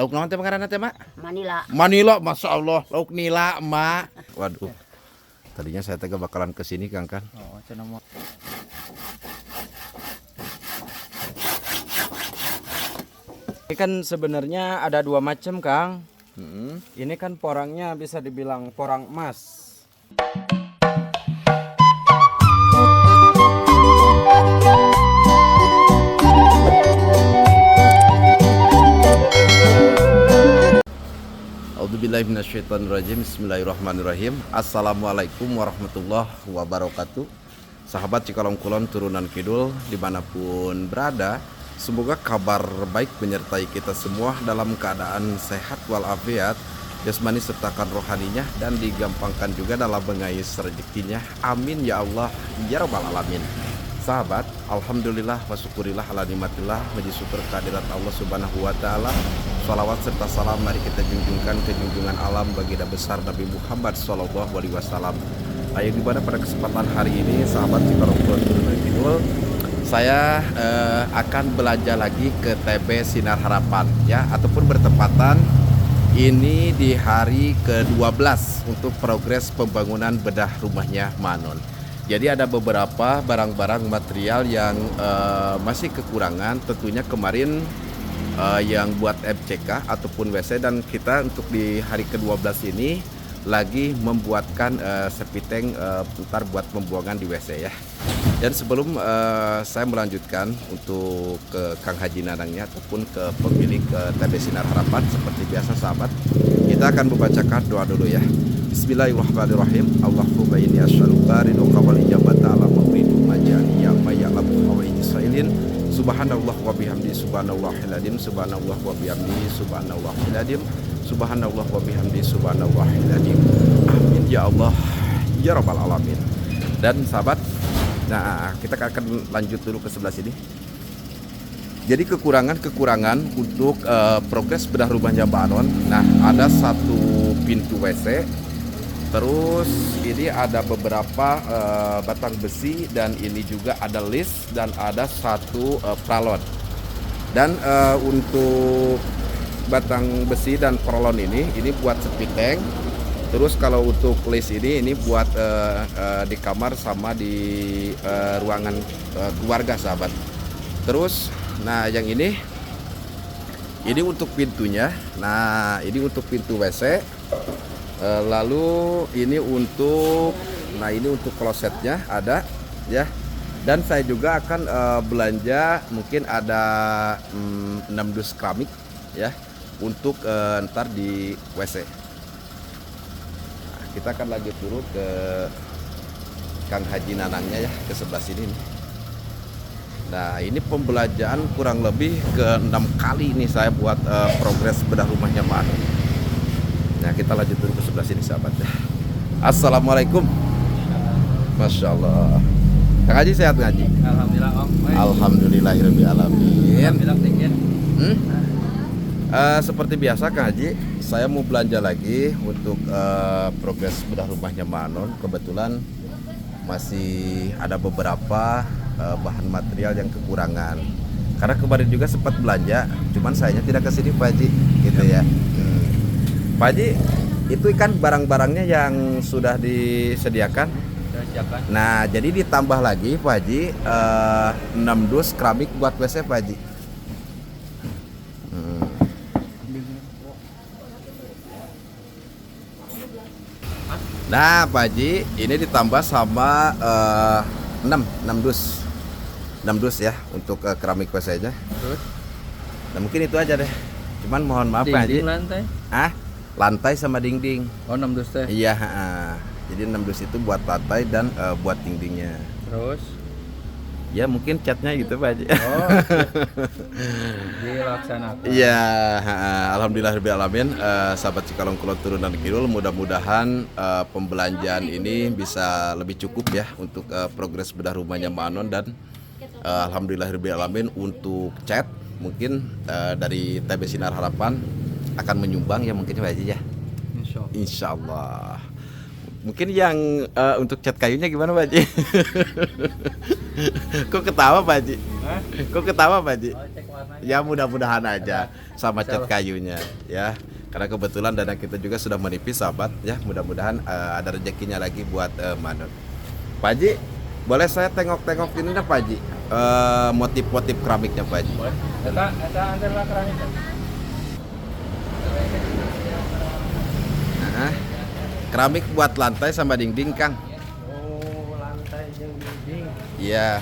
Lauk naon teh pangaranna teh, Mak? Manila. Manila, Masya Allah. Lauk nila, Mak. Waduh. Tadinya saya tega bakalan kesini, Kang kan. Oh, cenah mah. Ini kan sebenarnya ada dua macam, Kang. Ini kan porangnya bisa dibilang porang emas. A'udzubillahi minasyaitonirrajim. Bismillahirrahmanirrahim. Assalamualaikum warahmatullahi wabarakatuh. Sahabat Cikalong Kulon turunan Kidul dimanapun berada, semoga kabar baik menyertai kita semua dalam keadaan sehat walafiat, jasmani sertakan rohaninya, dan digampangkan juga dalam mengais rezekinya. Amin ya Allah ya rabbal alamin. Sahabat, alhamdulillah wa syukurillah ala nikmatillah, puji syukur kehadirat Allah Subhanahu wa taala. Salawat serta salam mari kita junjungkan ke junjungan alam baginda besar Nabi Muhammad sallallahu alaihi wasallam. Ayo gimana pada kesempatan hari ini sahabat Cikalong Kulon turunan Kidul, saya akan belanja lagi ke TB Sinar Harapan ya, ataupun bertepatan ini di hari ke-12 untuk progres pembangunan bedah rumahnya Manon. Jadi ada beberapa barang-barang material yang masih kekurangan, tentunya kemarin yang buat MCK ataupun WC, dan kita untuk di hari ke-12 ini lagi membuatkan septic putar buat pembuangan di WC ya. Dan sebelum saya melanjutkan untuk ke Kang Haji Nanangnya ataupun ke pemilik TB Sinar Harapan, seperti biasa sahabat, kita akan membacakan doa dulu ya. Bismillahirrahmanirrahim. Allahumma inni as'aluka ridhoka wal ijabata ala mawridu majani ya mayalabu hawaiji israilin. Subhanallah wa bihamdi subhanallahil adzim. Subhanallah wa bihamdi subhanallahil adzim. Subhanallah wa bihamdi subhanallahil adzim. Amin ya Allah ya rabbal alamin. Dan sahabat, nah kita akan lanjut dulu ke sebelah sini. Jadi kekurangan untuk progres bedah rumahnya Mbak Anon. Nah, ada satu pintu WC. Terus ini ada beberapa batang besi, dan ini juga ada list, dan ada satu pralon. Dan untuk batang besi dan pralon ini buat septic tank. Terus kalau untuk list ini buat di kamar sama di ruangan keluarga sahabat. Terus nah yang ini untuk pintunya. Nah ini untuk pintu WC. Lalu ini untuk klosetnya ada ya. Dan saya juga akan belanja mungkin ada 6 dus keramik ya untuk ntar di WC. Nah, kita akan lanjut dulu ke Kang Haji Nanangnya ya, ke sebelah sini nih. Nah ini pembelanjaan kurang lebih ke 6 kali nih saya buat progres bedah rumahnya Mbak Anon. Nah kita lanjut dulu ke sebelah sini sahabat ya. Assalamualaikum. Masya Allah. Kang Haji sehat Kang Haji? Alhamdulillah Om. Alhamdulillahirabbil alamin. Alhamdulillah tinggi. Seperti biasa Kang Haji, saya mau belanja lagi untuk progres bedah rumahnya Mbak Anon. Kebetulan masih ada beberapa bahan material yang kekurangan. Karena kemarin juga sempat belanja, cuman sayanya tidak kesini Pak Haji, gitu ya. Pak Haji, itu kan barang-barangnya yang sudah disediakan. Nah, jadi ditambah lagi Pak Haji 6 dus keramik buat WC Pak Haji. Nah Pak Haji, ini ditambah sama 6 dus ya untuk keramik WC nya. Nah mungkin itu aja deh. Cuman mohon maaf Pak Haji. Lantai? Lantai sama dinding. Oh 6 dus teh? Iya. Jadi 6 dus itu buat lantai dan buat dindingnya. Terus? Ya mungkin catnya gitu Pak Haji. Oh dilaksanakan. Iya. Alhamdulillahirabbil alamin. Sahabat Cikalong Kulon turunan Kidul, mudah-mudahan pembelanjaan ini bisa lebih cukup ya untuk progres bedah rumahnya Mbak Anon. Dan alhamdulillahirabbil alamin untuk cat mungkin dari TB Sinar Harapan akan menyumbang ya mungkin Pak Haji ya. Insya Allah. Mungkin yang untuk cat kayunya gimana Pak Haji? Kok ketawa Pak Haji? Hah? Kok ketawa Pak Haji? Oh, cek warnanya. Ya mudah-mudahan aja sama cat kayunya ya. Karena kebetulan dana kita juga sudah menipis sahabat ya. Mudah-mudahan ada rezekinya lagi buat Manon. Pak Haji, boleh saya tengok-tengok ini dah Pak Haji? Motif-motif keramiknya Pak Haji. Boleh. Eta antarlah keramik. Nah, keramik buat lantai sama dinding Kang. Oh, lantai jeung dinding. Iya,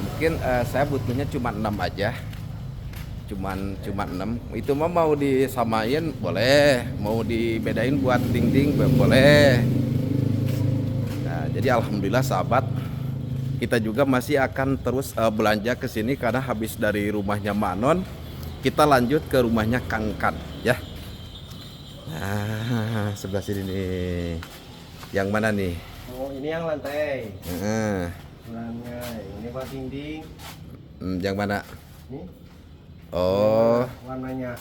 mungkin saya butuhnya cuma 6 aja. Cuman 6. Itu mah mau disamain boleh, mau dibedain buat dinding boleh. Nah, jadi alhamdulillah sahabat, kita juga masih akan terus belanja ke sini karena habis dari rumahnya Manon, kita lanjut ke rumahnya Kang Kan ya. Nah, sebelah sini nih. Yang mana nih? Oh, ini yang lantai. Heeh. Lantai. Ini buat dinding. Yang mana? Nih. Oh, Warnanya.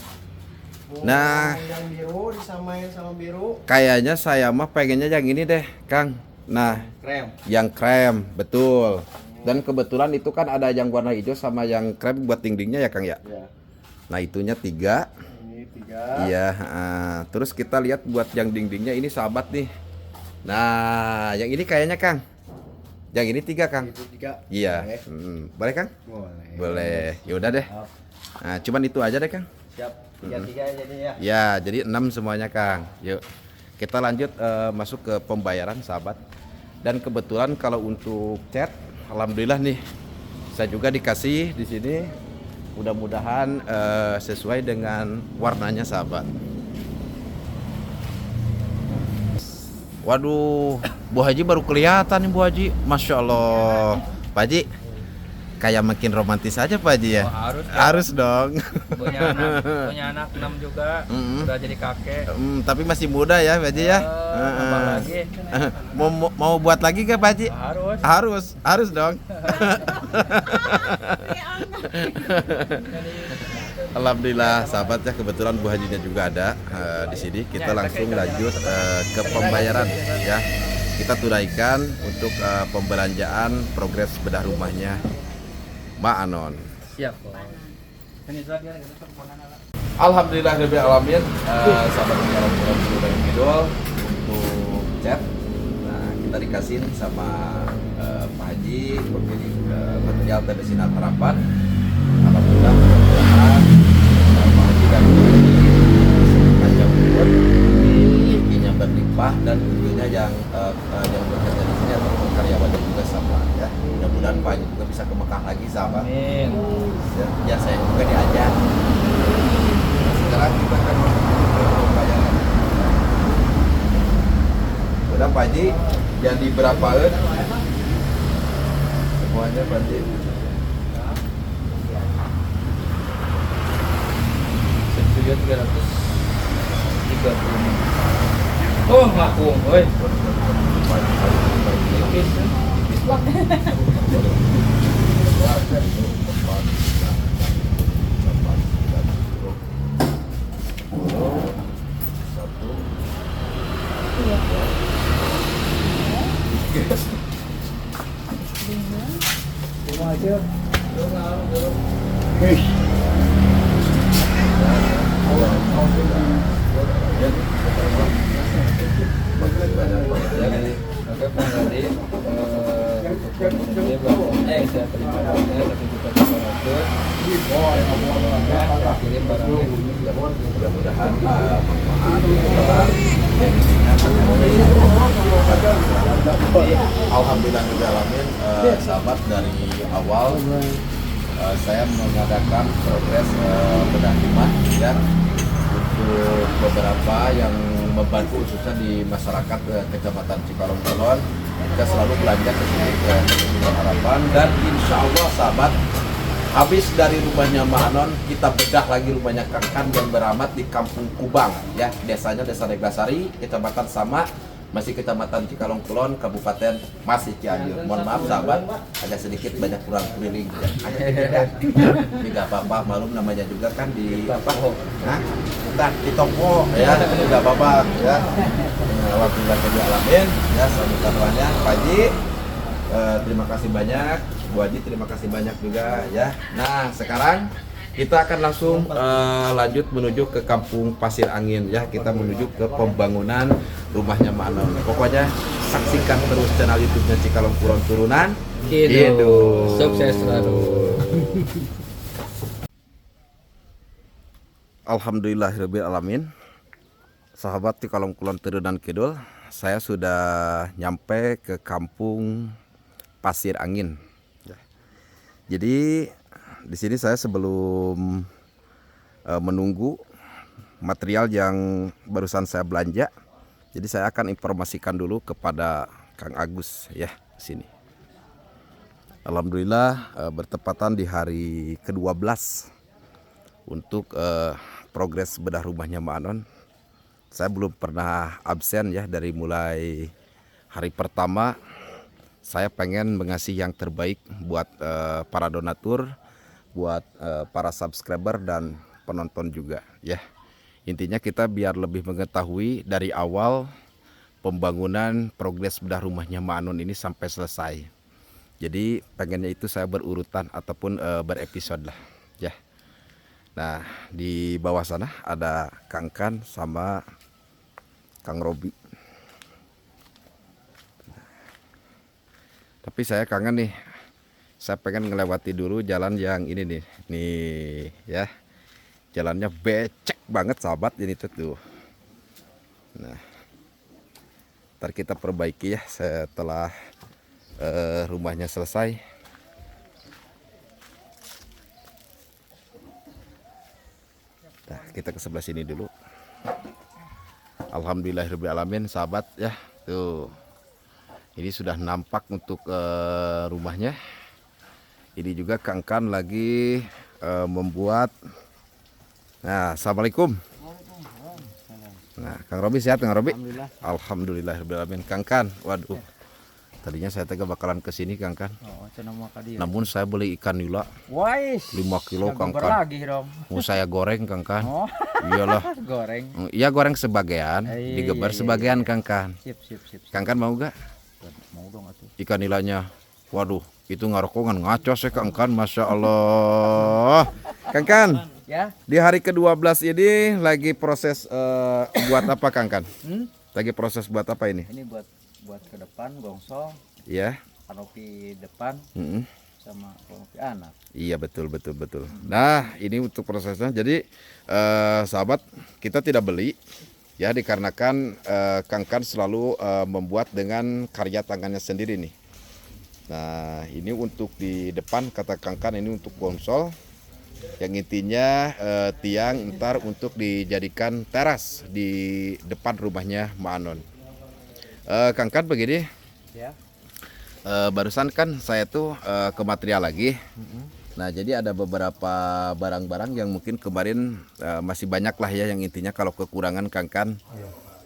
Oh, Nah. yang biru disamain sama biru. kayaknya saya mah pengennya yang ini deh, Kang. Nah, Krem. yang krem, betul. Dan kebetulan itu kan ada yang warna hijau sama yang krem buat dindingnya ya, Kang ya. Ya. Nah, itunya 3. Ini 3. Iya, terus kita lihat buat yang dindingnya ini sahabat nih. Nah, yang ini kayaknya Kang. Yang ini 3 Kang. Itu 3. Iya. Boleh. Boleh Kang? Boleh. Boleh. Ya udah deh. Siap. Nah, cuman itu aja deh Kang. Siap. 3 jadi ya. Ya, jadi 6 semuanya Kang. Yuk. Kita lanjut masuk ke pembayaran sahabat. Dan kebetulan kalau untuk cat, alhamdulillah nih. Saya juga dikasih di sini. Mudah-mudahan sesuai dengan warnanya sahabat. Waduh, Bu Haji baru kelihatan nih Bu Haji. Masya Allah. Pak Haji, kayak makin romantis aja Pak Haji ya. Oh, harus ya. Harus dong. punya anak 6 juga, udah jadi kakek. Tapi masih muda ya Pak Haji ya. Tambah lagi. Mau buat lagi ke Pak Haji? Harus dong. Alhamdulillah sahabat ya, kebetulan Bu Hajinya juga ada di sini. Kita langsung lanjut ke pembayaran ya. Kita tunaikan untuk pembelanjaan progres bedah rumahnya Mbak Anon. Siap. Alhamdulillah rabbil alamin, sahabat pengalam pulau dan Kidul untuk cat. Nah, kita dikasihin sama Pak Haji pemilik material dari Sinar Harapan. Alhamdulillah mudah-mudahan Pak Haji dan Bu Haji panjang umur, rezekinya berlimpah dan tentunya yang bekerja di sini atau karyawannya juga sama ya. Mudah-mudahan Pak Haji juga bisa ke Mekah lagi sahabat. Amin. Ya saya juga diajak. Sekarang kita akan masuk ke pembayaran. Udah Pak Haji, jadi berapa semuanya Pak Haji? Setuju 330. Oh, ngaku, woi. Mudah-mudahan alhamdulillah alamin, sahabat dari awal saya mengadakan progres bedah rumah ya untuk beberapa yang membantu khususnya di masyarakat Kecamatan Cikalong Kulon. Kita selalu belanja ke sini ke Sinar Harapan dan insya Allah sahabat, habis dari rumahnya Manon kita bedah lagi rumahnya Kang Kan yang beramat di Kampung Kubang ya, desanya Desa Neglasari, Kecamatan Sama, masih Kecamatan Cikalong Kulon, Kabupaten masih Cianjur. Mohon maaf sahabat, agak sedikit banyak kurang keliling ya. Ini gak apa-apa, malum namanya juga kan di apa? Nah, bukan di toko ya, ini gak apa-apa ya. Alhamdulillah alamin ya, sambutan Pak Haji. Terima kasih banyak Bu Haji terima kasih banyak juga ya. Nah sekarang kita akan langsung lanjut menuju ke Kampung Pasir Angin ya. Kita menuju ke pembangunan rumahnya Mak Anon. Pokoknya saksikan terus channel YouTube-nya Cikalong Kulon Turunan Kidul. Sukses selalu. Alhamdulillahirabbil alamin. Sahabat Cikalong Kulon Turunan Kidul, saya sudah nyampe ke Kampung Pasir Angin. Jadi di sini saya sebelum menunggu material yang barusan saya belanja, jadi saya akan informasikan dulu kepada Kang Agus ya sini. Alhamdulillah bertepatan di hari ke-12 untuk progres bedah rumahnya Mak Anon. Saya belum pernah absen ya dari mulai hari pertama. Saya pengen mengasih yang terbaik buat para donatur, buat para subscriber dan penonton juga ya. Intinya kita biar lebih mengetahui dari awal pembangunan progres bedah rumahnya Mak Anon ini sampai selesai. Jadi pengennya itu saya berurutan ataupun berepisode lah ya. Nah di bawah sana ada Kang Kan sama Kang Robi. Tapi saya kangen nih. Saya pengen ngelewati dulu jalan yang ini nih. Nih ya. Jalannya becek banget sahabat ini tuh. Nah. Ntar kita perbaiki ya setelah rumahnya selesai. Nah, kita ke sebelah sini dulu. Alhamdulillahirabbil alamin sahabat ya. Tuh. Ini sudah nampak untuk rumahnya. Ini juga Kang Kan lagi membuat. Nah, assalamualaikum. Nah, Kang Robi sehat Kang Robi? Alhamdulillahirobbilalamin. Kang Kan, waduh. Tadinya saya tega bakalan ke sini Kang Kan. Namun saya beli ikan nila. 5 kilo Kang Kan. Mau saya goreng Kang Kan. Iyalah. Goreng. Iya goreng sebagian, digeber sebagian Kang Kan. Sip. Kang Kan mau gak? Mau dong atuh. Ikan nilanya, waduh, itu ngarokongan ngaco sih Kang Kan, masya Allah. Kang Kan, Ya. di hari ke-12 ini lagi proses buat apa Kang Kan? Lagi proses buat apa ini? Ini buat ke depan gongsong, Ya, kanopi depan sama kanopi anak. iya betul. Nah, ini untuk prosesnya. Jadi sahabat kita tidak beli. Ya dikarenakan Kang Kan selalu membuat dengan karya tangannya sendiri nih. Nah ini untuk di depan kata Kang Kan ini untuk konsol. Yang intinya tiang ntar untuk dijadikan teras di depan rumahnya Mak Anon. Kang Kan begini. Ya. Barusan kan saya tuh ke material lagi. Nah jadi ada beberapa barang-barang yang mungkin kemarin masih banyak lah ya, yang intinya kalau kekurangan Kang Kan.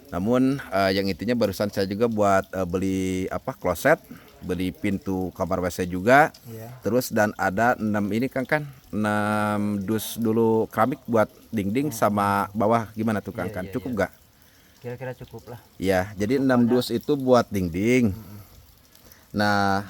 Namun yang intinya barusan saya juga buat beli kloset, beli pintu kamar WC juga. Terus dan ada 6 ini Kang Kan, 6 dus dulu keramik buat dinding sama bawah, gimana tuh Kang Kan? Cukup gak? Kira-kira cukup lah. Iya, jadi 6 dus itu buat dinding. Nah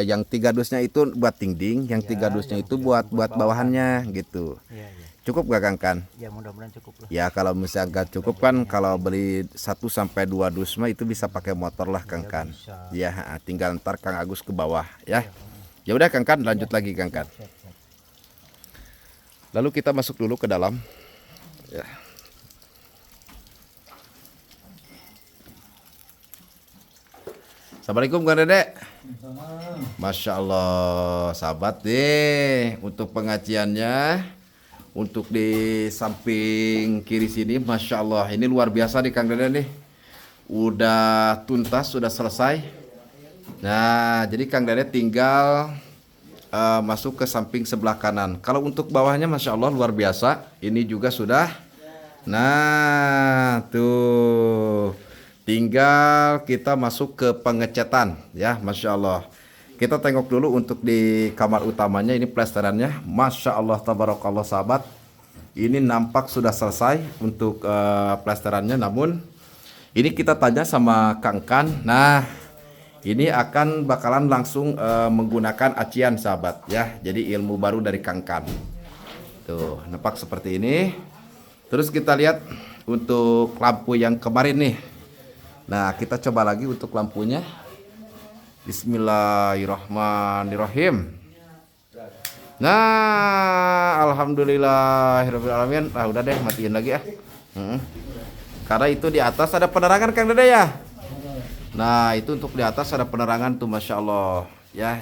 yang 3 dusnya itu buat dinding, yang 3 dusnya itu buat bawahannya gitu. Iya. Cukup gak Kang Kan? Ya mudah-mudahan cukup lah. Ya kalau misalnya gak cukup kan, kalau beli 1 sampai 2 dus mah itu bisa pakai motor lah Kang Kan. Ya tinggal ntar Kang Agus ke bawah ya. Ya udah Kang Kan, lanjut lagi Kang Kan. Lalu kita masuk dulu ke dalam. Ya. Assalamualaikum Kang Dedek. Masya Allah, sahabat deh untuk pengajiannya. Untuk di samping kiri sini, Masya Allah, ini luar biasa nih Kang Dedek nih. Udah tuntas, sudah selesai. Nah, jadi Kang Dedek tinggal masuk ke samping sebelah kanan. Kalau untuk bawahnya, Masya Allah, luar biasa. Ini juga sudah. Nah, tuh. Tinggal kita masuk ke pengecatan ya, Masya Allah. Kita tengok dulu untuk di kamar utamanya, ini plesterannya, Masya Allah, tabarakallah sahabat. Ini nampak sudah selesai untuk plesterannya. Namun ini kita tanya sama Kang Kan. Nah Ini akan bakalan langsung menggunakan acian sahabat ya. Jadi ilmu baru dari Kang Kan. Tuh, nampak seperti ini. Terus kita lihat untuk lampu yang kemarin nih. Nah, kita coba lagi untuk lampunya. Bismillahirrahmanirrahim. Nah, alhamdulillahirabbil alamin. Ah, udah deh, matiin lagi ya. Karena itu di atas ada penerangan Kang Dede ya. Nah, itu untuk di atas ada penerangan tuh, masya Allah ya.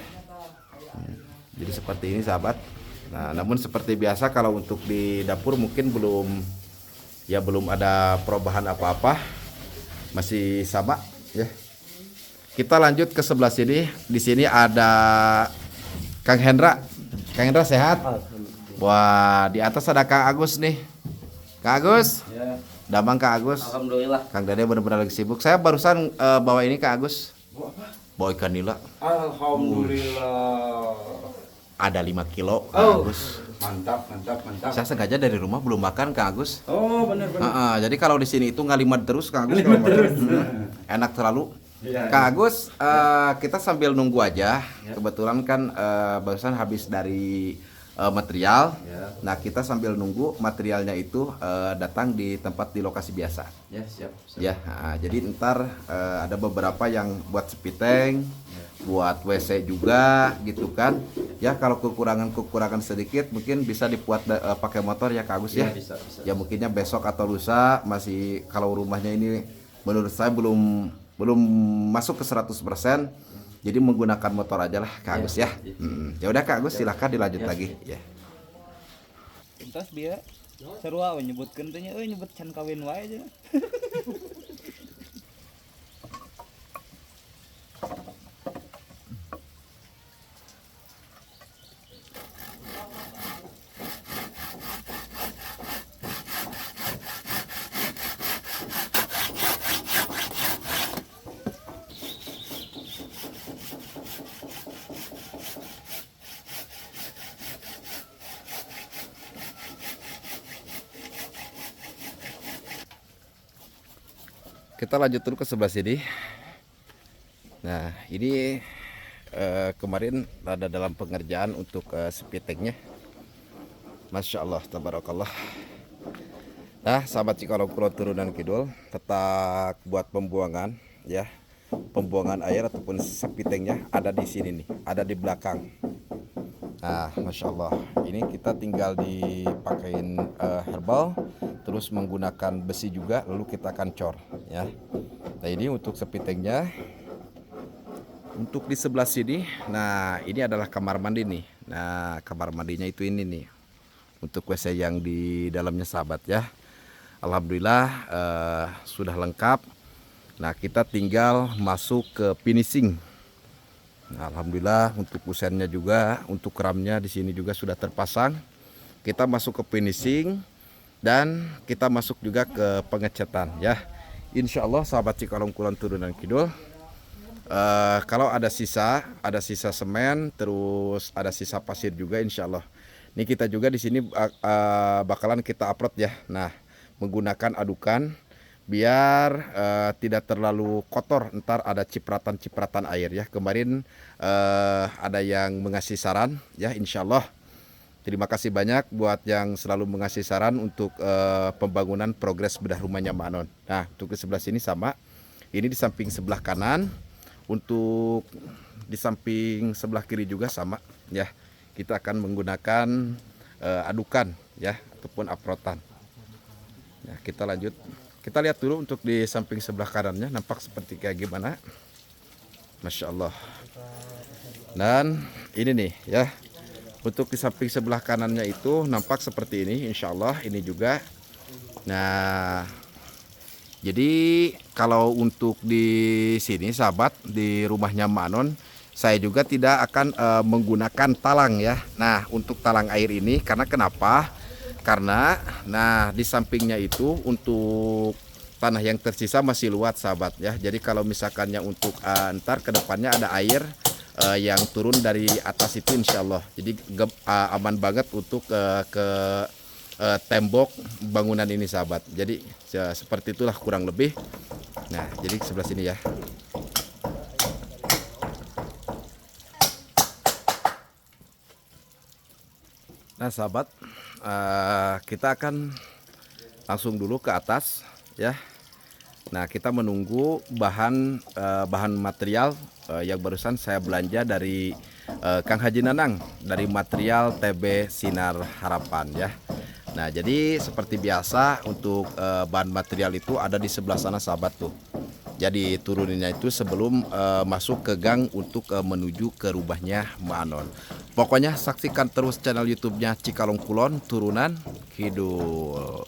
Jadi seperti ini sahabat. Nah, namun seperti biasa kalau untuk di dapur mungkin belum ada perubahan apa-apa, masih sama ya. Kita lanjut ke sebelah sini. Di sini ada Kang Hendra. Kang Hendra sehat? Wah, di atas ada Kang Agus nih. Kang Agus? Ya. Damang Kang Agus. Alhamdulillah. Kang Dede benar-benar lagi sibuk. Saya barusan bawa ini Kang Agus. Bawa ikan nila. Alhamdulillah. Ada 5 kilo Kang Agus. Mantap. Saya sengaja dari rumah belum makan Kang Agus. Oh, benar. Jadi kalau di sini itu ngalimat terus Kang Agus. Enak terlalu. Iya, Kang Agus, kita sambil nunggu aja. Kebetulan kan barusan habis dari material. Nah, kita sambil nunggu materialnya itu datang di tempat di lokasi biasa. Ya, siap. Ya, jadi ntar ada beberapa yang buat sepiteng, buat WC juga gitu kan. Ya, kalau kekurangan sedikit mungkin bisa dibuat pakai motor ya Kak Agus ya. Bisa. Ya mungkinnya besok atau lusa, masih kalau rumahnya ini menurut saya belum masuk ke 100%. Jadi menggunakan motor aja lah Kak Agus ya. Ya udah Kak Agus, silahkan dilanjut lagi ya. Entas biar seru awe nyebutkeun teh nya nyebut can kawin wae aja. Kita lanjut dulu ke sebelah sini. Nah, ini kemarin ada dalam pengerjaan untuk sepitengnya. Masya Allah, tabarakallah. Nah, sahabat Cikalong Kulon Turunan Kidul, tetap buat pembuangan ya. Pembuangan air ataupun sepitengnya ada di sini nih, ada di belakang. Nah, masya Allah, ini kita tinggal dipakein herbal, terus menggunakan besi juga, lalu kita akan cor ya. Nah, ini untuk sepitengnya. Untuk di sebelah sini, nah ini adalah kamar mandi nih. Nah, kamar mandinya itu ini nih, untuk WC yang di dalamnya sahabat ya. Alhamdulillah sudah lengkap. Nah, kita tinggal masuk ke finishing. Nah, alhamdulillah untuk kusennya juga, untuk keramnya di sini juga sudah terpasang. Kita masuk ke finishing dan kita masuk juga ke pengecatan ya. Insya Allah sahabat Cikalong Kulon Turunan Kidul, kalau ada sisa semen, terus ada sisa pasir juga insya Allah. Ini kita juga di sini bakalan kita upload ya. Nah, menggunakan adukan biar tidak terlalu kotor, ntar ada cipratan air ya. Kemarin ada yang mengasih saran ya, insya Allah. Terima kasih banyak buat yang selalu mengasih saran untuk pembangunan progres bedah rumahnya Mbak Anon. Nah, untuk di sebelah sini sama, ini di samping sebelah kanan, untuk di samping sebelah kiri juga sama ya. Kita akan menggunakan adukan ya, ataupun aprotan. Nah, kita lanjut. Kita lihat dulu untuk di samping sebelah kanannya nampak seperti kayak gimana. Masya Allah. Dan ini nih ya, untuk di samping sebelah kanannya itu nampak seperti ini. Insya Allah ini juga. Nah, jadi kalau untuk di sini sahabat, di rumahnya Manon, saya juga tidak akan menggunakan talang ya. Nah, untuk talang air ini karena kenapa? Karena nah di sampingnya itu untuk tanah yang tersisa masih luas sahabat ya. Jadi kalau misalkannya untuk ntar ke depannya ada air yang turun dari atas itu insya Allah. Jadi aman banget untuk ke tembok bangunan ini sahabat. Jadi seperti itulah kurang lebih. Nah, jadi sebelah sini ya. Nah sahabat, kita akan langsung dulu ke atas ya. Nah kita menunggu bahan material yang barusan saya belanja dari Kang Haji Nanang, dari material TB Sinar Harapan ya. Nah jadi seperti biasa untuk bahan material itu ada di sebelah sana sahabat tuh. Jadi turuninnya itu sebelum masuk ke gang untuk menuju ke rumahnya Mbak Anon. Pokoknya saksikan terus channel YouTube-nya Cikalong Kulon Turunan Kidul.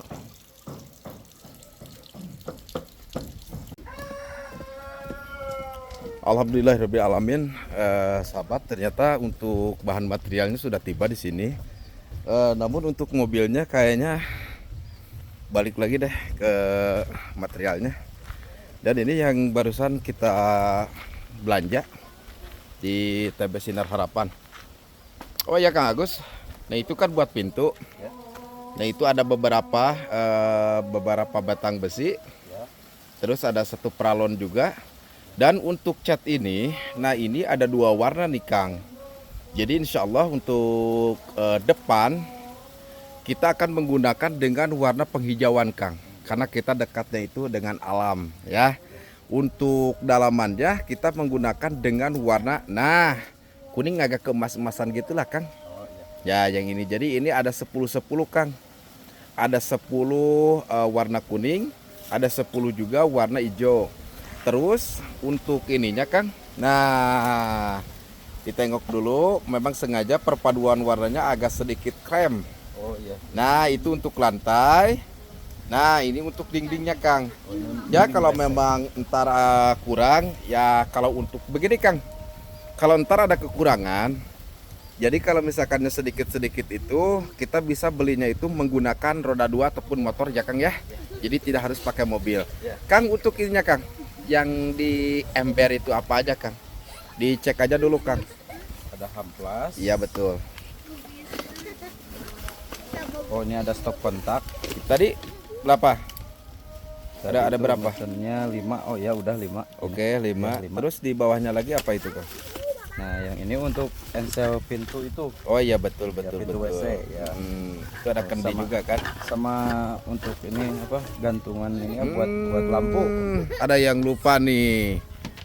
Alhamdulillahirabbil alamin, sahabat, ternyata untuk bahan materialnya sudah tiba di sini. Namun untuk mobilnya kayaknya balik lagi deh ke materialnya. Dan ini yang barusan kita belanja di TB Sinar Harapan. Oh ya Kang Agus, nah itu kan buat pintu. Nah itu ada beberapa batang besi. Terus ada satu pralon juga. Dan untuk cat ini, nah ini ada 2 warna nih Kang. Jadi insya Allah untuk depan kita akan menggunakan dengan warna penghijauan Kang. Karena kita dekatnya itu dengan alam ya. Untuk dalamannya kita menggunakan dengan warna, nah kuning agak keemas-emasan gitulah Kang. Ya yang ini, jadi ini ada 10-10 Kang. Ada 10 warna kuning, ada 10 juga warna hijau. Terus untuk ininya Kang, nah ditengok dulu, memang sengaja perpaduan warnanya agak sedikit krem. Oh iya. Nah itu untuk lantai. Nah ini untuk dindingnya Kang. Ya kalau memang ntar kurang, ya kalau untuk begini Kang, kalau ntar ada kekurangan, jadi kalau misalkannya sedikit-sedikit itu kita bisa belinya itu menggunakan roda 2 ataupun motor ya Kang ya. Jadi tidak harus pakai mobil. Kang untuk ininya Kang, yang di ember itu apa aja Kang? Dicek aja dulu Kang. Ada hamplas. Iya betul. Oh ini ada stop kontak. Tadi berapa? Ada berapa? Mesennya 5. Oh ya udah 5. Oke 5. Terus di bawahnya lagi apa itu Kang? Nah yang ini untuk ensel pintu itu. Oh iya betul pintu WC ya. Itu ada kendi juga kan? Sama untuk ini apa gantungan ini ya, buat lampu. Ada yang lupa nih.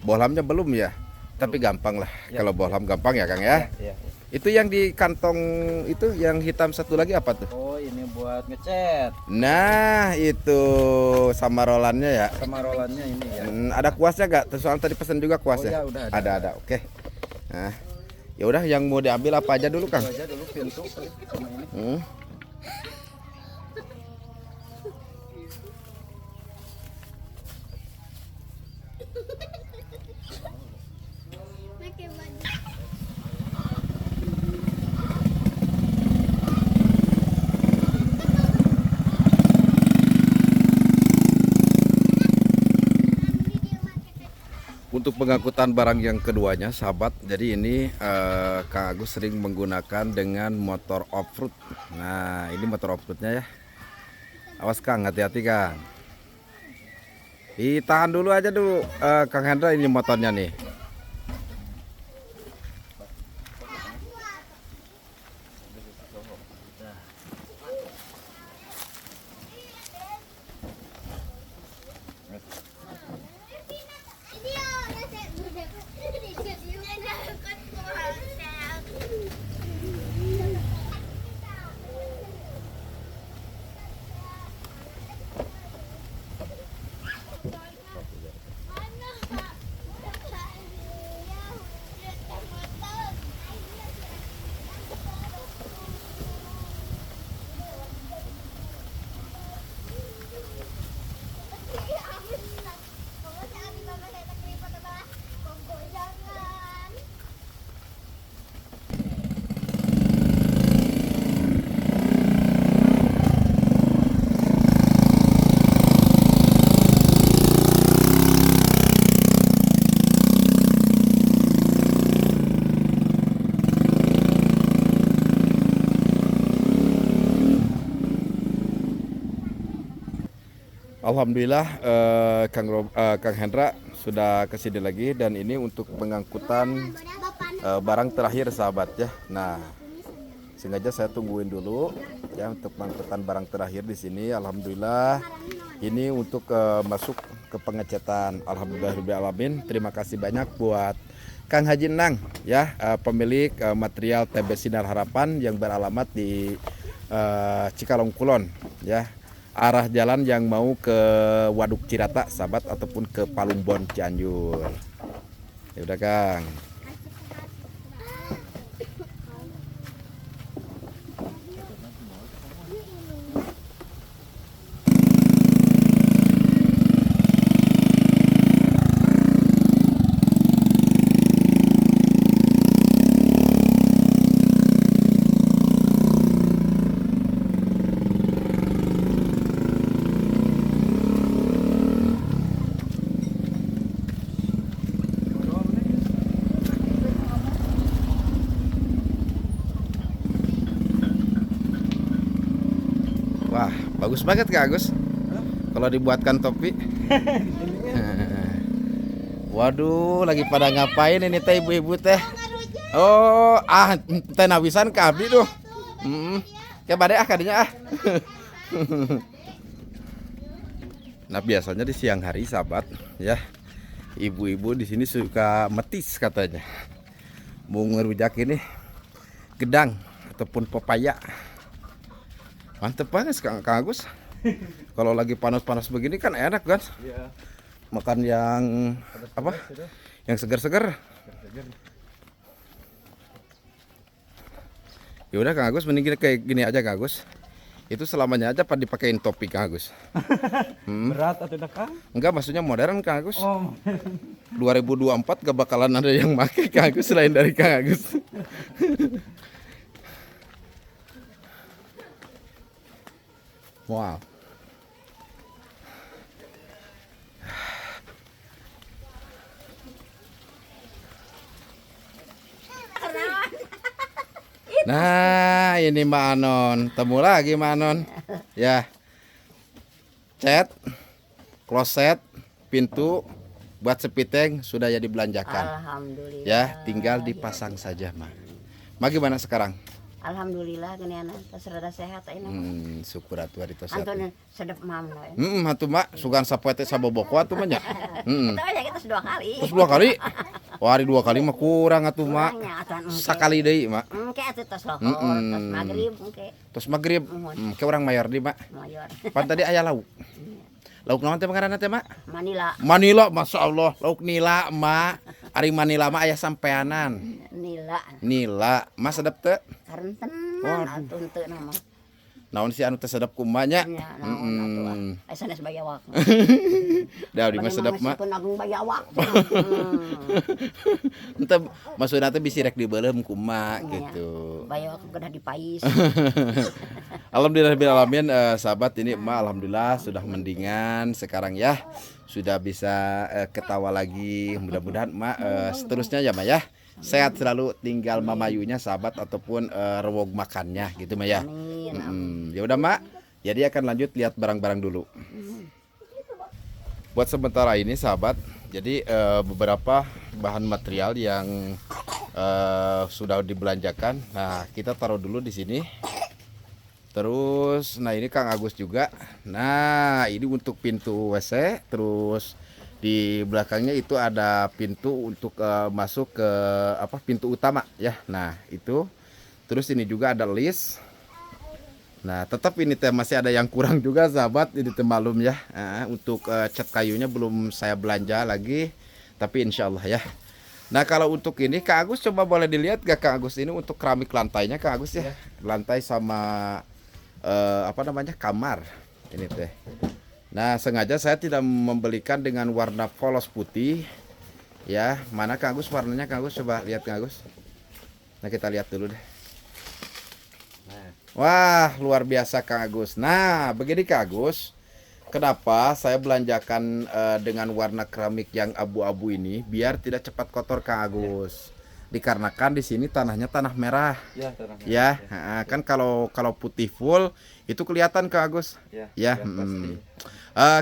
Bohlamnya belum ya? Tapi gampang lah. Kalau bohlam gampang ya Kang ya. Iya. Itu yang di kantong itu yang hitam satu lagi apa tuh? Oh ini buat ngecat. Nah itu sama rolannya ya. Sama rolannya ini ya. Ada kuasnya gak? Soalnya tadi pesan juga kuasnya. Oh ya udah Ada. Oke. Nah, ya udah yang mau diambil apa aja dulu Kang? Itu aja dulu pintu sama ini. Untuk pengangkutan barang yang keduanya sahabat, jadi ini Kang Agus sering menggunakan dengan motor off-road. Nah ini motor off-roadnya ya. Awas Kang, hati-hati Kang. Ditahan dulu aja dulu Kang Hendra, ini motornya nih. Alhamdulillah Kang Hendra sudah kesini lagi, dan ini untuk pengangkutan barang terakhir sahabat ya. Nah sengaja saya tungguin dulu ya untuk pengangkutan barang terakhir di sini. Alhamdulillah ini untuk masuk ke pengecetan. Alhamdulillahirobbilalamin. Terima kasih banyak buat Kang Haji Nang ya, pemilik material TB Sinar Harapan yang beralamat di Cikalong Kulon ya, arah jalan yang mau ke Waduk Cirata sahabat ataupun ke Palumbon Cianjur. Ya udah Kang. Wah, bagus banget Kak Agus. Kalau dibuatkan topi. Waduh, lagi pada ngapain ini teh ibu-ibu teh? Oh, teh nawisan ka abdi tuh. Kayak bade kadinya Nah, biasanya di siang hari sahabat ya. Ibu-ibu di sini suka metis katanya. Mau ngerujak ini gedang ataupun pepaya. Mantep banget Kang Agus. Kalau lagi panas-panas begini kan enak kan? Iya. Makan yang apa? Yang segar-segar. Ya udah Kang Agus, mending kayak gini aja Kang Agus. Itu selamanya aja Pak dipakein topi Kang Agus. Berat atau Kang? Enggak, maksudnya modern Kang Agus. Oh. 2024 gak bakalan ada yang pakai Kang Agus selain dari Kang Agus. Wow. Nah, ini Mbak Anon, temu lagi Mbak Anon. Ya. Cat, kloset, pintu buat sepiteng sudah ya dibelanjakan. Alhamdulillah. Ya, tinggal dipasang saja, Mak. Mak gimana sekarang? Alhamdulillah gini anak serada sehat ini. Syukur atuh hari tos. Antun sedep mam lah. Atuh Mak, sugan sapoe teh saboboko atuh mah nya. Itu aja kita dua kali. Terus 2 kali? Wah, hari 2 kali mah kurang atuh Mak. Sakali deui Mak. Engke atuh tos lohor, tos magrib engke. Terus magrib, ke orang mayar di Mak. Mayor. Pan tadi aya lauk. Lauk naon teh pangaranna teh Mak? Manila. Manila, Masya Allah. Lauk nila Mak. Ari Manila mah aya sampeanan. Nila. Nila, Mas sedep teh? Karentenan atuh teu nama. Naon si anu teh sedep kumanya? Nya naon atuh. Sanes bayawak. Da di mah sedep mah. Pun agung bayawak. Ente maksudna teh bisi rek dibeuleum kumaha gitu. Bayawak kedah dipais. Alhamdulillahirabbil sahabat ini emak alhamdulillah sudah mendingan sekarang ya. Sudah bisa ketawa lagi. Mudah-mudahan emak seterusnya ya Mak ya. Sehat selalu, tinggal mamayunya sahabat ataupun rewog makannya gitu Mak ya. Ya udah Mak. Jadi akan lanjut lihat barang-barang dulu. Buat sementara ini sahabat, jadi beberapa bahan material yang sudah dibelanjakan. Nah, kita taruh dulu di sini. Terus, nah ini Kang Agus juga. Nah, ini untuk pintu WC. Terus di belakangnya itu ada pintu untuk masuk ke pintu utama ya. Nah, itu. Terus ini juga ada list. Nah, tetap ini teh masih ada yang kurang juga sahabat, ini teh malum ya. Untuk cat kayunya belum saya belanja lagi, tapi insya Allah ya. Nah, kalau untuk ini Kak Agus coba boleh dilihat gak Kak Agus, ini untuk keramik lantainya Kak Agus ya. Lantai sama kamar ini teh. Nah, sengaja saya tidak membelikan dengan warna polos putih ya. Mana Kak Agus warnanya Kak Agus, coba lihat Kak Agus. Nah, kita lihat dulu deh. Wah, luar biasa Kang Agus. Nah, begini Kang Agus, kenapa saya belanjakan dengan warna keramik yang abu-abu ini biar tidak cepat kotor Kang Agus. Dikarenakan di sini tanahnya tanah merah. Ya, tanah merah. Ya, kan kalau putih full itu kelihatan Kang Agus. Ya,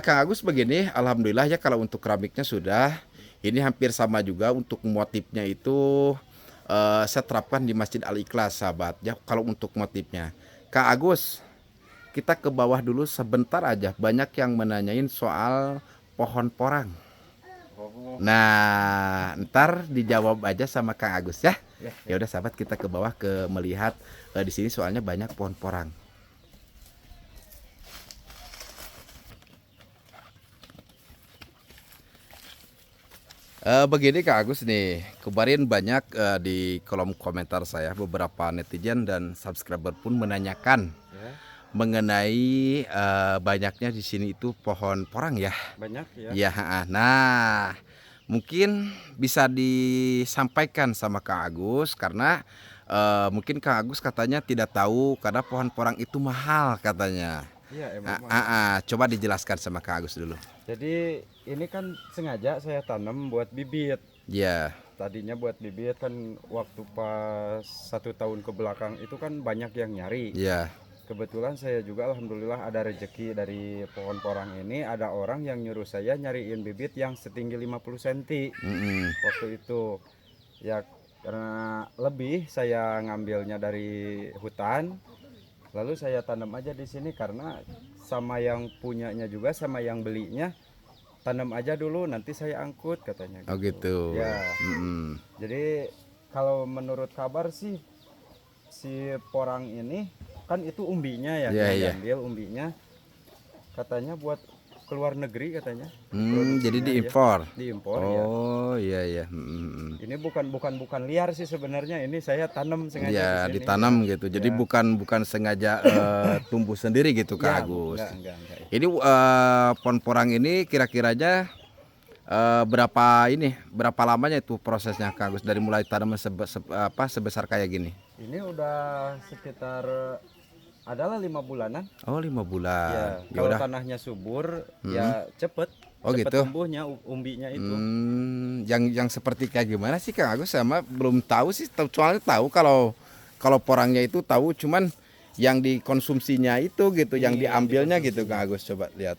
Kang Agus begini, alhamdulillah ya kalau untuk keramiknya sudah. Ini hampir sama juga untuk motifnya itu saya terapkan di Masjid Al Ikhlas sahabat ya. Kalau untuk motifnya, Kak Agus, kita ke bawah dulu sebentar aja. Banyak yang menanyain soal pohon porang. Nah, ntar dijawab aja sama Kang Agus ya. Ya udah sahabat, kita ke bawah ke melihat di sini soalnya banyak pohon porang. Begini Kak Agus nih, kemarin banyak di kolom komentar saya beberapa netizen dan subscriber pun menanyakan mengenai banyaknya di sini itu pohon porang ya. Banyak ya. Ya, nah mungkin bisa disampaikan sama Kang Agus karena mungkin Kang Agus katanya tidak tahu karena pohon porang itu mahal katanya. Iya emang. Coba dijelaskan sama Kang Agus dulu. Jadi ini kan sengaja saya tanam buat bibit. Ya. Tadinya buat bibit kan waktu pas 1 tahun ke belakang itu kan banyak yang nyari. Ya. Kebetulan saya juga alhamdulillah ada rezeki dari pohon porang ini. Ada orang yang nyuruh saya nyariin bibit yang setinggi 50 cm. Waktu itu ya karena lebih saya ngambilnya dari hutan. Lalu saya tanam aja di sini karena sama yang punyanya juga sama yang belinya tanam aja dulu nanti saya angkut katanya. Oh gitu. Ya. Jadi kalau menurut kabar sih si porang ini kan itu umbinya ya, diambil umbinya katanya buat keluar negeri katanya. Jadi diimpor. Diimpor ya. Oh iya. Ini bukan liar sih sebenarnya, ini saya tanam sengaja Ya, di sini. ditanam gitu. Jadi bukan sengaja tumbuh sendiri gitu Kak Agus. Enggak. Ini pohon porang ini kira-kiranya berapa lamanya itu prosesnya Kak Agus dari mulai tanam sebesar kayak gini? Ini udah sekitar adalah 5 bulanan. Oh 5 bulan. Ya, kalau tanahnya subur ya cepet. Oh cepet gitu. Tumbuhnya umbinya itu. Yang seperti kayak gimana sih Kang Agus? Sama belum tahu sih. Soalnya tahu kalau porangnya itu tahu, cuman yang dikonsumsinya itu gitu, yang diambilnya gitu Kang Agus. Coba lihat.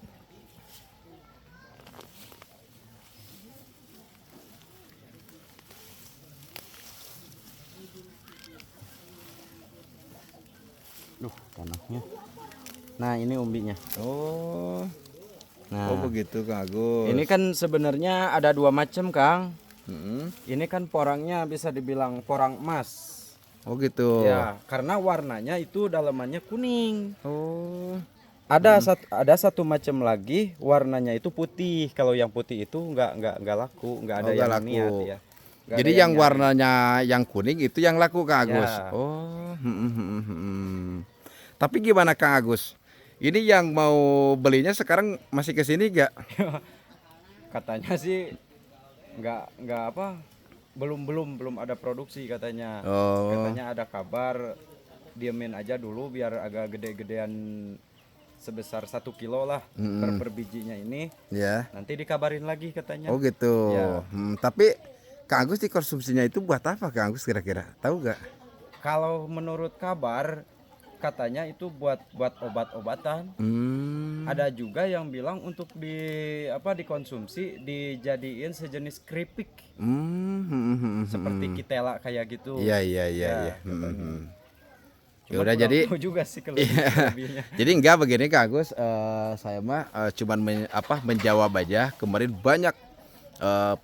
Tanahnya. Nah, ini umbinya. Oh. Nah, Oh begitu Kang Agus. ini kan sebenarnya ada 2 macam, Kang. Ini kan porangnya bisa dibilang porang emas. Oh gitu. Ya, karena warnanya itu dalamannya kuning. Oh. Ada satu macam lagi warnanya itu putih. Kalau yang putih itu nggak laku, nggak ada yang laku. niat ya. Nggak Jadi ada yang nyari. warnanya yang kuning itu yang laku Kang Agus. Ya. Oh. Tapi gimana Kang Agus? Ini yang mau belinya sekarang masih ke sini gak? Katanya sih nggak apa, belum ada produksi katanya. Oh. Katanya ada kabar, diemin aja dulu biar agak gede-gedean sebesar 1 kilo lah per bijinya ini. Ya. Nanti dikabarin lagi katanya. Oh gitu. Ya. Tapi Kang Agus dikonsumsinya itu buat apa Kang Agus kira-kira? Tahu gak? Kalau menurut kabar katanya itu buat obat-obatan. Ada juga yang bilang untuk dikonsumsi dijadiin sejenis keripik. Seperti kitela kayak gitu. Iya. Ya, Ya udah jadi juga sih lebihnya. jadi enggak begini Kak Agus, saya mah cuman menjawab aja. Kemarin banyak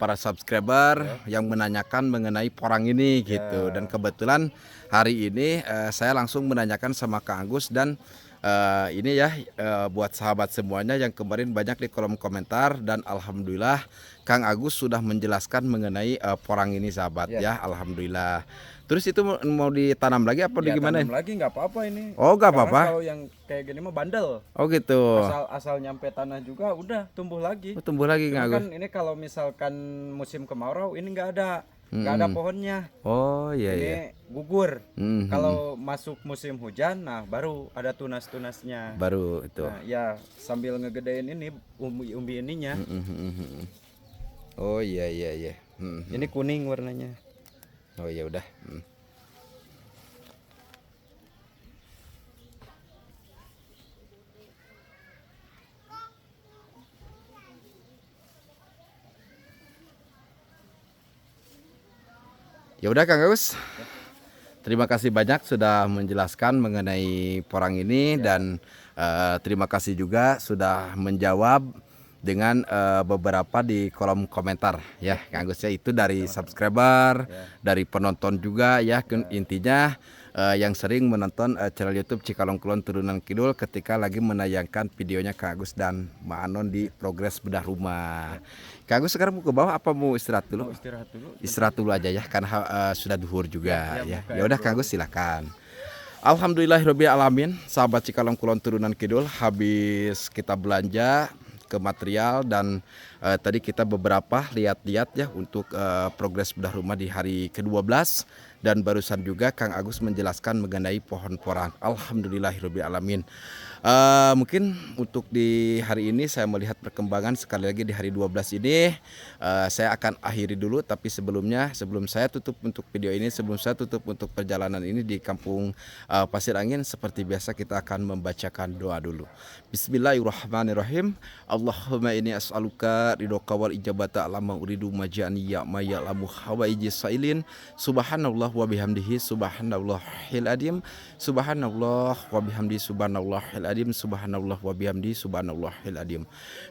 para subscriber yang menanyakan mengenai porang ini gitu, dan kebetulan hari ini saya langsung menanyakan sama Kang Agus dan ini ya buat sahabat semuanya yang kemarin banyak di kolom komentar, dan alhamdulillah Kang Agus sudah menjelaskan mengenai porang ini sahabat ya, alhamdulillah. Terus itu mau ditanam lagi apa gimana? Tanam lagi nggak apa-apa ini. Oh nggak apa-apa. Kalau yang kayak gini mah bandel. Oh gitu. Asal nyampe tanah juga udah tumbuh lagi. Oh, tumbuh lagi Kang Agus. Kan ini kalau misalkan musim kemarau ini nggak ada pohonnya. Oh iya Ini iya. gugur. Kalau masuk musim hujan, nah baru ada tunas-tunasnya. Baru itu. Nah, ya sambil ngegedein ini umbi ininya. Oh iya. Ini kuning warnanya. Oh ya udah. Ya udah Kang Agus. Terima kasih banyak sudah menjelaskan mengenai porang ini dan terima kasih juga sudah menjawab dengan beberapa di kolom komentar ya Kang Agus ya, itu dari subscriber, dari penonton juga ya, intinya yang sering menonton channel YouTube Cikalong Kulon Turunan Kidul ketika lagi menayangkan videonya Kang Agus dan Mbak Anon di Progres Bedah Rumah. Kang Agus sekarang mau ke bawah apa mau istirahat dulu? Istirahat dulu. Istirahat dulu aja ya karena sudah duhur juga ya. buka Ya udah Kang Agus silakan. Alhamdulillahirabbil alamin, sahabat Cikalong Kulon Turunan Kidul, habis kita belanja ke material dan tadi kita beberapa lihat-lihat ya untuk progres bedah rumah di hari ke-12 dan barusan juga Kang Agus menjelaskan mengenai pohon porang. Alhamdulillahirabbil alamin. Mungkin untuk di hari ini saya melihat perkembangan sekali lagi di hari 12 ini saya akan akhiri dulu, tapi sebelum saya tutup untuk video ini, sebelum saya tutup untuk perjalanan ini di kampung Pasir Angin, seperti biasa kita akan membacakan doa dulu. Bismillahirrahmanirrahim. Allahumma inni as'aluka ridhoka wal ijabata alama uridu majani ya maya lamu hawaiji sailin. Subhanallah wa bihamdihi subhanallahil adim. Subhanallah wa bihamdi subhanallahil adim. Subhanallah wa bihamdi subhanallahil adim.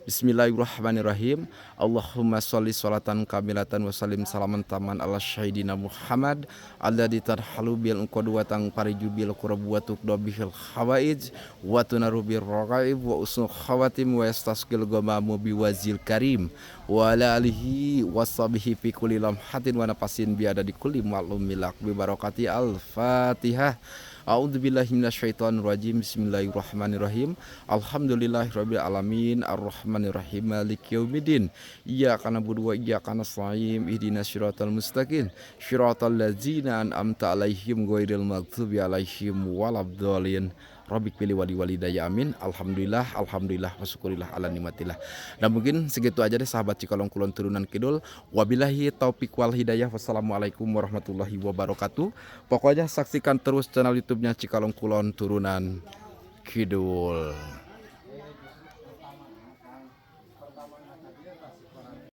Bismillahirrahmanirrahim. Allahumma sholli sholatan kamilatan wa salim salaman taman ala syahidina Muhammad alladzi tarhalu bil qadwatan pariju bil qurbu wa tuqda bihil hawaij wa tunaru bir raqaib wa usnu khawatim wa yastasqil gamamu biwazil karim wa ala alihi washabihi fi kulli lamhatin wa nafasin bi adadi kulli ma'lumilak bi barakati al-Fatihah. A'udzubillahi minasyaitonir rajim. Bismillahirrahmanirrahim. Alhamdulillahirabbil alamin arrahmanirrahim maliki yaumiddin. Iyyaka na'budu wa iyyaka nasta'in. Ihdinas siratal mustaqim. Siratal ladzina an'amta 'alaihim ghairil maghdubi 'alaihim waladdallin. Rabbik pilih walidayya amin. Alhamdulillah wa syukurillah ala nikmatillah. Dan mungkin segitu aja deh sahabat Cikalong Kulon Turunan Kidul. Wabillahi taufik wal hidayah. Wassalamualaikum warahmatullahi wabarakatuh. Pokoknya saksikan terus channel YouTube-nya Cikalong Kulon Turunan Kidul.